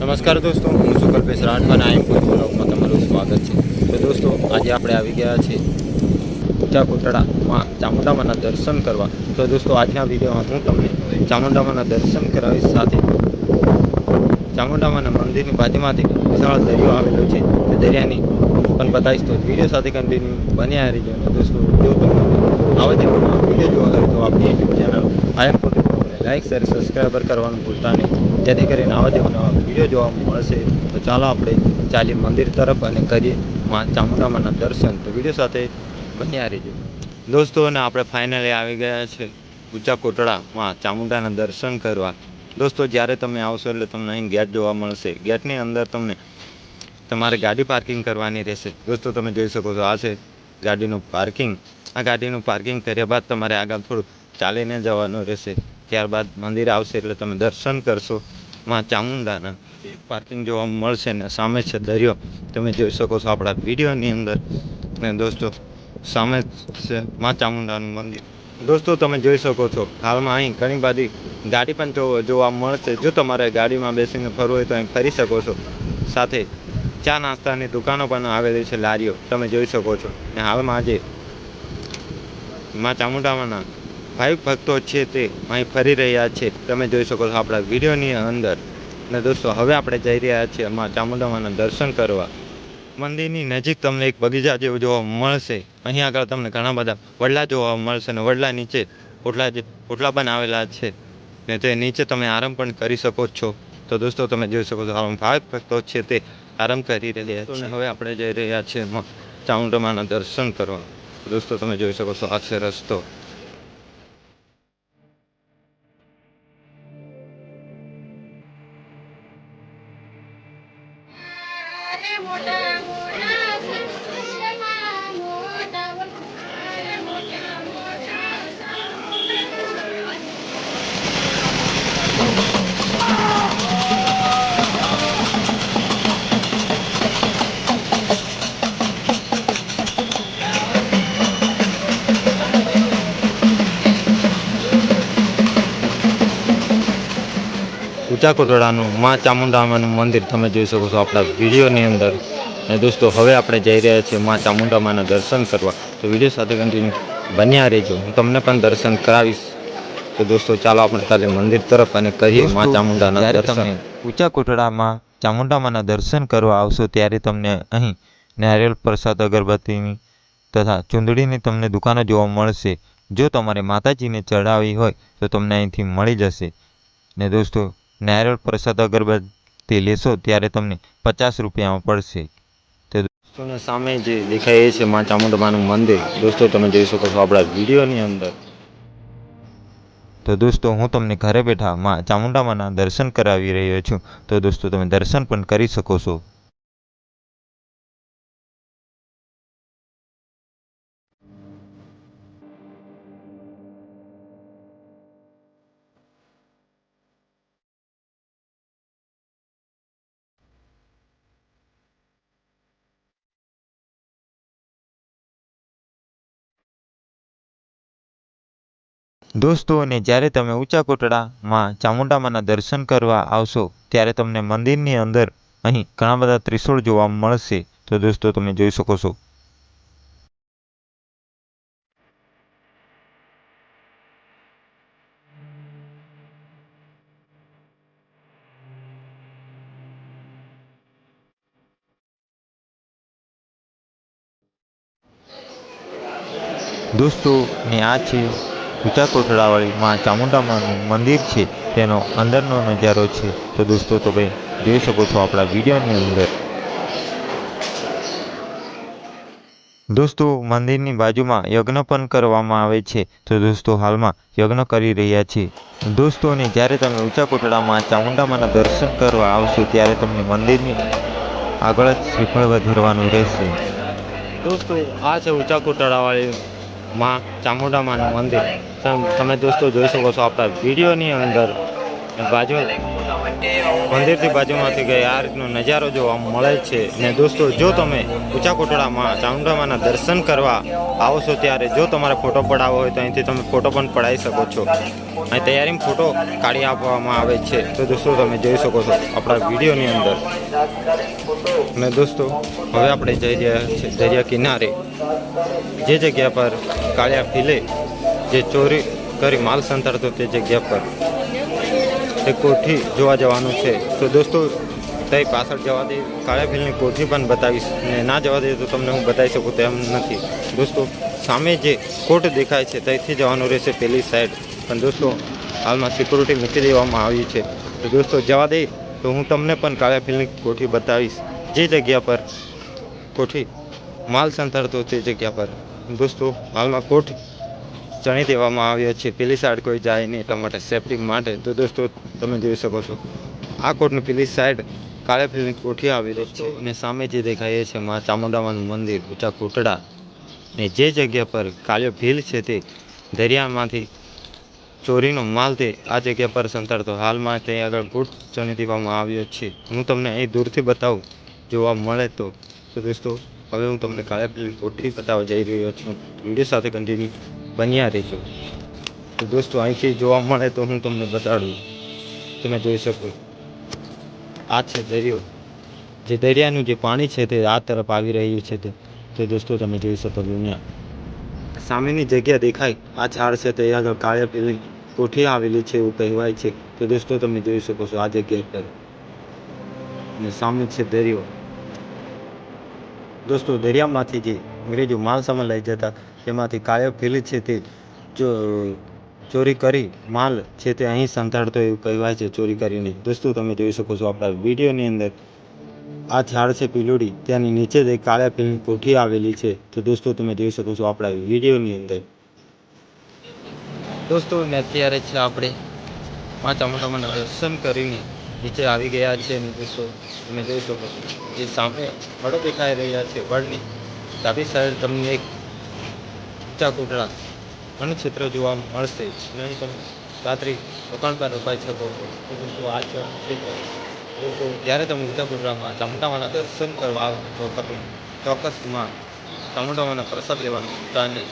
નમસ્કાર દોસ્તો, હું છું કલ્પેશ રાઠવા અને આઈએમ ફૂડ બ્લોગમાં તમારું સ્વાગત છે. તો દોસ્તો, આજે આપણે આવી ગયા છીએ ઊંચા કોટડામાં ચામુંડામાના દર્શન કરવા. તો દોસ્તો, આજના વિડીયોમાં હું તમને ચામુંડામાના દર્શન કરાવીશ, સાથે ચામુંડામાના મંદિરની બાજુમાંથી વિશાળ દરિયો આવેલો છે તે દરિયાની પણ બતાવીશ. તો વિડીયો સાથે કન્ટિન્યુ બન્યા રહીજો. અને દોસ્તો, જો તમને આવા તેવા વિડીયો જોવા હોય તો આપણી YouTube channel IM food like share subscriber કરવાનું ભૂલતા નહીં, જેથી કરીને આવા તેવા વિડીયો જોવા મળશે. તો ચાલો આપણે ચાલીએ મંદિર તરફ અને કરીએ માં ચામુંડામાના દર્શન. તો વિડીયો સાથે બન્યા રહીજો દોસ્તો. અને આપણે ફાઇનલી આવી ગયા છે ઊંચા કોટડામાં ચામુંડાના દર્શન કરવા. દોસ્તો, જ્યારે તમે આવશો એટલે તમને અહીં ગેટ જોવા મળશે. ગેટની અંદર તમને તમારે ગાડી પાર્કિંગ કરવાની રહેશે. દોસ્તો, તમે જોઈ શકો છો, આ છે ગાડીનું પાર્કિંગ. આ ગાડીનું પાર્કિંગ કર્યા બાદ તમારે આગળ થોડું ચાલીને જવાનું રહેશે. ત્યારબાદ મંદિર આવશે એટલે તમે દર્શન કરશો માં ચામુંડાના. પાર્કિંગ જોવા મળશે ને સામે છે દરિયો, તમે જોઈ શકો છો આપણા વિડીયોની અંદર. ને દોસ્તો, સામે છે માં ચામુંડાનું મંદિર. દોસ્તો, તમે જોઈ શકો છો હાલમાં અહીં ઘણી બધી ગાડી પણ જોવા મળશે. જો તમારે ગાડીમાં બેસીને ફરવું હોય તો અહીં ફરી શકો છો. સાથે ચા નાસ્તાની દુકાનો પણ આવેલી છે, લારીઓ તમે જોઈ શકો છો. ને હાલમાં આજે માં ચામુંડામાંના ભાઈ ભક્તો છે તે અહીં ફરી રહ્યા છે, તમે જોઈ શકો છો આપણા વિડીયોની અંદર. ને દોસ્તો, હવે આપણે જઈ રહ્યા છીએ માં ચામુંડામાના દર્શન કરવા. મંદિરની નજીક તમને એક બગીચા જેવું જોવા મળશે. અહીં આગળ તમને ઘણા બધા વડલા જોવા મળશે અને વડલા નીચે ઓટલા પણ આવેલા છે ને તે નીચે તમે આરામ પણ કરી શકો છો. તો દોસ્તો, તમે જોઈ શકો છો ભાઈ ભક્તો છે તે આરામ કરી રહ્યા છે. હવે આપણે જઈ રહ્યા છીએ ચામુંડામાના દર્શન કરવા. દોસ્તો, તમે જોઈ શકો છો આ છે રસ્તો. ઊંચા કોટડાનું માં ચામુંડામાનું મંદિર તમે જોઈ શકો છો આપણા વિડીયોની અંદર. અને દોસ્તો, હવે આપણે જઈ રહ્યા છીએ માં ચામુંડામાના દર્શન કરવા. તો વિડીયો સાથે કન્ટિન્યુ બન્યા રહેજો, હું તમને પણ દર્શન કરાવીશ. તો દોસ્તો, ચાલો આપણે તાલે મંદિર તરફ અને કરીએ માં ચામુંડાના દર્શન. ઊંચા કોટડામાં ચામુંડામાના દર્શન કરવા આવશો ત્યારે તમને અહીં નારિયેળ પ્રસાદ અગરબત્તીની તથા ચૂંદડીની તમને દુકાનો જોવા મળશે. જો તમારે માતાજીને ચડાવવી હોય તો તમને અહીંથી મળી જશે. ને દોસ્તો, નારિયેળ પ્રસાદ અગરબત્તી લેશો ત્યારે તમને 50 રૂપિયામાં પડશે. તે દોસ્તોને સામે જે દેખાય છે માં ચામુંડામાનું મંદિર. દોસ્તો, તમે જોઈ શકો છો આપણા વિડીયોની અંદર. તો દોસ્તો, હું તમને ઘરે બેઠા માં ચામુંડામાના દર્શન કરાવી રહ્યો છું. તો દોસ્તો, તમે દર્શન પણ કરી શકો છો. દોસ્તો, અને જ્યારે તમે ઊંચા કોટડામાં ચામુંડામાના દર્શન કરવા આવશો ત્યારે તમને મંદિરની અંદર અહીં ઘણા બધા ત્રિશૂળ જોવા મળશે. તો દોસ્તો, તમે જોઈ શકો છો. દોસ્તો, ને આ છે ઊંચા કોટડાવાળી માં ચામુંડામાનું મંદિર છે, તેનો અંદરનો નજારો છે. તો દોસ્તો, તમે જોઈ શકો છો આપણા વિડીયોની અંદર. દોસ્તો, મંદિરની બાજુમાં યજ્ઞ પણ કરવામાં આવે છે. તો દોસ્તો, હાલમાં યજ્ઞ કરી રહ્યા છે. દોસ્તો, ને જ્યારે તમે ઊંચા કોટડામાં ચામુંડામાના દર્શન કરવા આવશો ત્યારે તમને મંદિરની આગળ જ શ્રીફળ વધેરવાનું રહેશે. દોસ્તો, આ છે ઊંચા કોટડાવાળી માં ચામુંડામાનું મંદિર. તમે દોસ્તો જોઈ શકો છો આપણા વિડીયોની અંદર. બાજુ મંદિરથી બાજુમાંથી ગઈ આ રીતનો નજારો જોવા મળે છે. ને દોસ્તો જો તમે ઊંચા કોટડામાં ચામુંડામાના દર્શન કરવા આવો છો ત્યારે જો તમારે ફોટો પડાવવો હોય તો અહીંથી તમે ફોટો પણ પડાવી શકો છો. અહીં તૈયારીમાં ફોટો કાઢી આપવામાં આવે છે. તો દોસ્તો તમે જોઈ શકો છો આપણા વિડીયોની અંદર. અને દોસ્તો હવે આપણે જઈ રહ્યા છીએ દરિયા કિનારે, જે જગ્યા પર કાળિયા ફીલે જે ચોરી કરી માલ સંતાડતો તે જગ્યા પર તે કોઠી જોવા જવાનું છે. તો દોસ્તો તઈ પાછળ જવા દે કાળિયા ફીલની કોઠી પણ બતાવીશ, ને ના જવા દે તો તમને હું બતાવી શકું તેમ નથી. દોસ્તો સામે જે કોટ દેખાય છે ત્યાંથી જવાનું રહેશે પેલી સાઈડ, પણ દોસ્તો હાલમાં સિક્યુરિટી મૂકી દેવામાં આવી છે. તો દોસ્તો જવા દે તો હું તમને પણ કાળિયા ફીલની કોઠી બતાવીશ, જે જગ્યા પર કોઠી માલ સંતાડતો તે જગ્યા પર. દોસ્તો હાલમાં કોઠ ચણી દેવામાં આવ્યો છે, પેલી સાઈડ કોઈ જાય નહીં એટલા માટે સેફટી માટે. તો દોસ્તો તમે જોઈ શકો છો આ કોટની પેલી સાઈડ કાળિયા ફીલની કોઠી આવેલી છે, અને સામે જે દેખાય છે મા ચામુંડામાનું મંદિર ઊંચા કોટડા. ને જે જગ્યા પર કાળિયો ભીલ છે તે દરિયામાંથી ચોરીનો માલ તે આ જગ્યા પર સંતાડતો હાલમાં ત્યાં આગળ કોટ ચણી દેવામાં આવ્યો છે. હું તમને અહીં દૂરથી બતાવું જોવા મળે તો. તો દોસ્તો હવે હું તમને કાળિયા ફીલની કોઠી બતાવવા જઈ રહ્યો છું. વિડીયો સાથે કન્ટિન્યુ બન્યા રહેજો. તો દોસ્તો અહીંથી જોવા મળે તો હું તમને બતાડું. તમે જોઈ શકો આ છે દરિયો, જે દરિયાનું જે પાણી છે તે આ તરફ આવી રહ્યું છે. તો દોસ્તો તમે જોઈ શકો દુનિયા સામેની જગ્યા દેખાય આ ઝાડ છે તે આગળ કાળિયા ફીલની કોઠી આવેલી છે એવું કહેવાય છે. તો દોસ્તો તમે જોઈ શકો છો આ જગ્યા પર, અને સામે છે દરિયો. દોસ્તો દરિયામાંથી જે અંગ્રેજો માલ સામાન લઈ જતા તેમાંથી કાળિયો ફીલ છે તે ચોરી કરી માલ છે તે અહીં સંતાડતો એવું કહેવાય છે ચોરી કરીને. દોસ્તો તમે જોઈ શકો છો આપણા વિડીયોની અંદર આ ઝાડ છે પીલોડી, ત્યાંની નીચે જ એક કાળિયા ફીલની કોઠી આવેલી છે. તો દોસ્તો તમે જોઈ શકો છો આપણા વિડીયોની અંદર. દોસ્તો ને અત્યારે છે આપણે મા ચામુંડામાના દર્શન કરીને નીચે આવી ગયા છે. અને દોસ્તો તમે જોઈ શકો છો જે સામે વડો દેખાઈ રહ્યા છે, વડની ડાબી સાઈડ તમને એક ઊંચા કોટડા વનક્ષેત્ર જોવા મળશે. નહીં તમે રાત્રિ રોકાણ પર રોકાઈ શકો છો. તો દોસ્તો આ છે દોસ્તો જ્યારે તમે ઊંચા કોટડામાં ચામુંડામાના દર્શન કરવા આવો તો તમે ચોક્કસમાં ચામુંડામાના પ્રસાદ લેવાનું ભૂલતા નહીં.